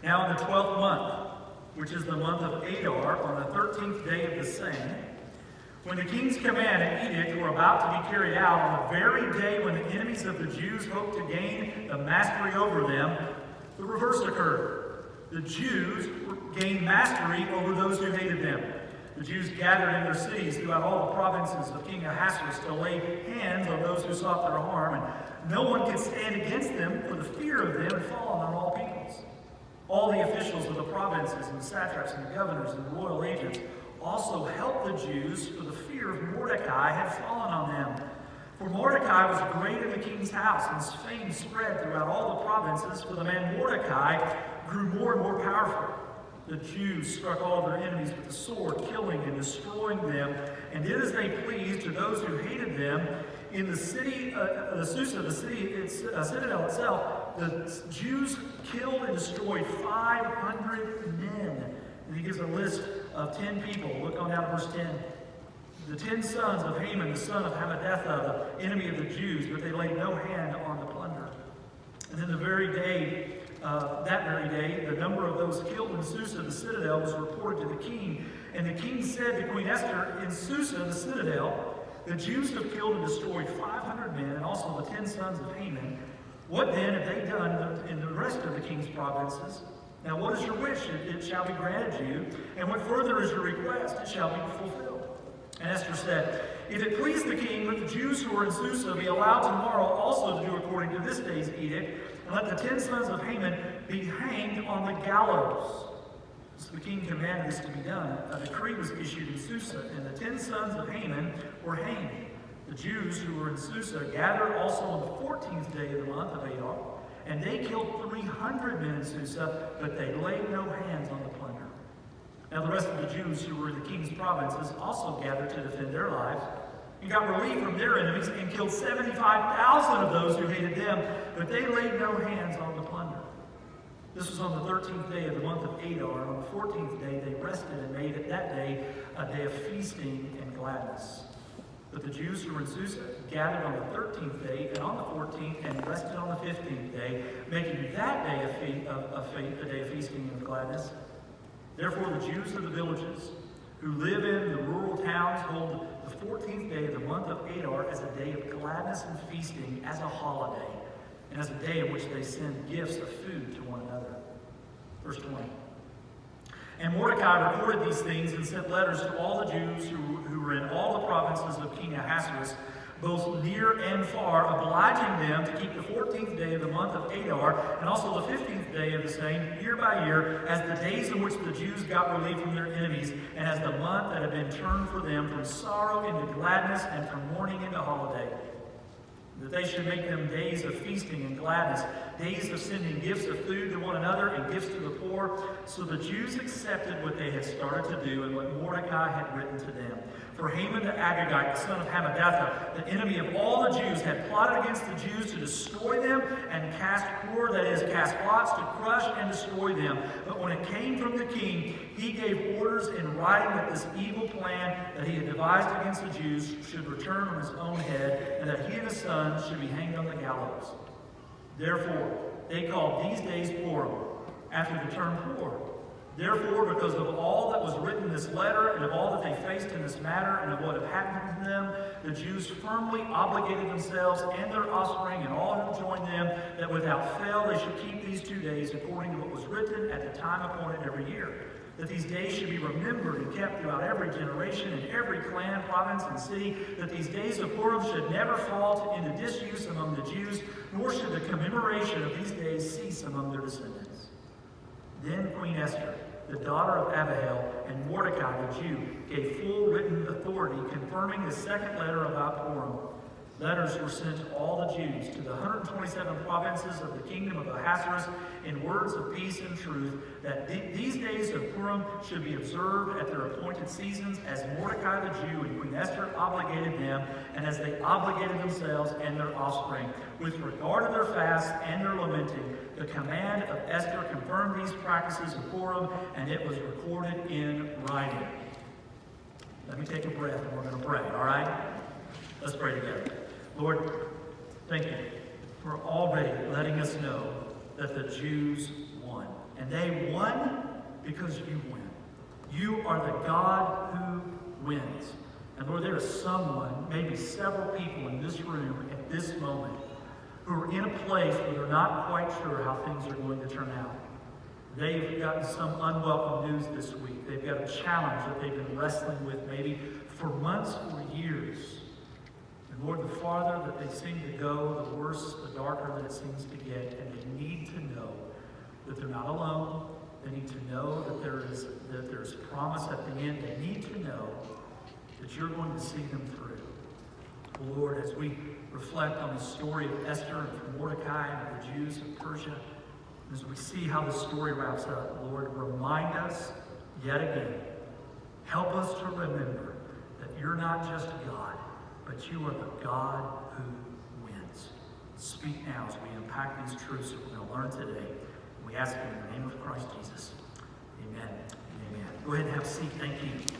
Now in the 12th month, which is the month of Adar, on the 13th day of the same, when the king's command and edict were about to be carried out, on the very day when the enemies of the Jews hoped to gain the mastery over them, the reverse occurred. The Jews gained mastery over those who hated them. The Jews gathered in their cities throughout all the provinces of King Ahasuerus to lay hands on those who sought their harm, and no one could stand against them, for the fear of them had fallen on all peoples. All the officials of the provinces and the satraps and the governors and the royal agents also helped the Jews, for the fear of Mordecai had fallen on them. For Mordecai was great in the king's house, and his fame spread throughout all the provinces, for the man Mordecai grew more and more powerful. The Jews struck all their enemies with the sword, killing and destroying them, and did as they pleased to those who hated them. In the city, the Susa, the city, citadel itself, the Jews killed and destroyed 500 men. And he gives a list of 10 people. Look on down to verse 10. The 10 sons of Haman, the son of Hammedatha, the enemy of the Jews, but they laid no hand on the plunder. And then that very day, the number of those killed in Susa, the citadel, was reported to the king. And the king said to Queen Esther, in Susa, the citadel, the Jews have killed and destroyed 500 men, and also the 10 sons of Haman. What then have they done in the rest of the king's provinces? Now what is your wish? It shall be granted you. And what further is your request? It shall be fulfilled. And Esther said, if it please the king, let the Jews who are in Susa be allowed tomorrow also to do according to this day's edict, and let the 10 sons of Haman be hanged on the gallows. So the king commanded this to be done. A decree was issued in Susa, and the 10 sons of Haman were hanged. The Jews who were in Susa gathered also on the 14th day of the month of Adar, and they killed 300 men in Susa, but they laid no hands on the plunder. Now the rest of the Jews who were in the king's provinces also gathered to defend their lives, and got relief from their enemies, and killed 75,000 of those who hated them, but they laid no hands on the plunder. This was on the 13th day of the month of Adar. On the 14th day they rested and made it that day a day of feasting and gladness. But the Jews who were in Susa gathered on the 13th day and on the 14th and rested on the 15th day, making that day a day of feasting and gladness. Therefore the Jews of the villages who live in the rural towns hold the 14th day of the month of Adar as a day of gladness and feasting, as a holiday, and as a day in which they send gifts of food to one another. Verse 20. And Mordecai reported these things and sent letters to all the Jews who were in all the provinces of King Ahasuerus, both near and far, obliging them to keep the 14th day of the month of Adar, and also the 15th day of the same, year by year, as the days in which the Jews got relief from their enemies, and as the month that had been turned for them from sorrow into gladness and from mourning into holiday. That they should make them days of feasting and gladness, days of sending gifts of food to one another and gifts to the poor. So the Jews accepted what they had started to do and what Mordecai had written to them. For Haman the Agagite, the son of Hammedatha, the enemy of all the Jews, had plotted against the Jews to destroy them and cast lots to crush and destroy them. But when it came from the king, he gave orders in writing that this evil plan that he had devised against the Jews should return on his own head, and that he and his sons should be hanged on the gallows. Therefore, they called these days Purim, after the term poor. Therefore, because of all that was written in this letter, and of all that they faced in this matter, and of what had happened to them, the Jews firmly obligated themselves and their offspring and all who joined them, that without fail they should keep these 2 days according to what was written at the time appointed every year. That these days should be remembered and kept throughout every generation and every clan, province, and city, that these days of Purim should never fall into disuse among the Jews, nor should the commemoration of these days cease among their descendants. Then Queen Esther, the daughter of Abihail, and Mordecai the Jew, gave full written authority, confirming the second letter about Purim. Letters were sent to all the Jews, to the 127 provinces of the kingdom of Ahasuerus, in words of peace and truth, that these days of Purim should be observed at their appointed seasons, as Mordecai the Jew and Queen Esther obligated them, and as they obligated themselves and their offspring. With regard to their fasts and their lamenting, the command of Esther confirmed these practices of Purim, and it was recorded in writing. Let me take a breath and we're going to pray, all right? Let's pray together. Lord, thank you for already letting us know that the Jews won. And they won because you win. You are the God who wins. And Lord, there is someone, maybe several people in this room at this moment, who are in a place where they're not quite sure how things are going to turn out. They've gotten some unwelcome news this week. They've got a challenge that they've been wrestling with maybe for months or years. And Lord, the farther that they seem to go, the worse, the darker that it seems to get. And they need to know that they're not alone. They need to know that there's promise at the end. They need to know that you're going to see them through. Lord, as we reflect on the story of Esther and Mordecai and the Jews of Persia, as we see how the story wraps up, Lord, remind us yet again, help us to remember that you're not just God, but you are the God who wins. Speak now as we unpack these truths that we're going to learn today. We ask it in the name of Christ Jesus. Amen. Amen. Go ahead and have a seat. Thank you.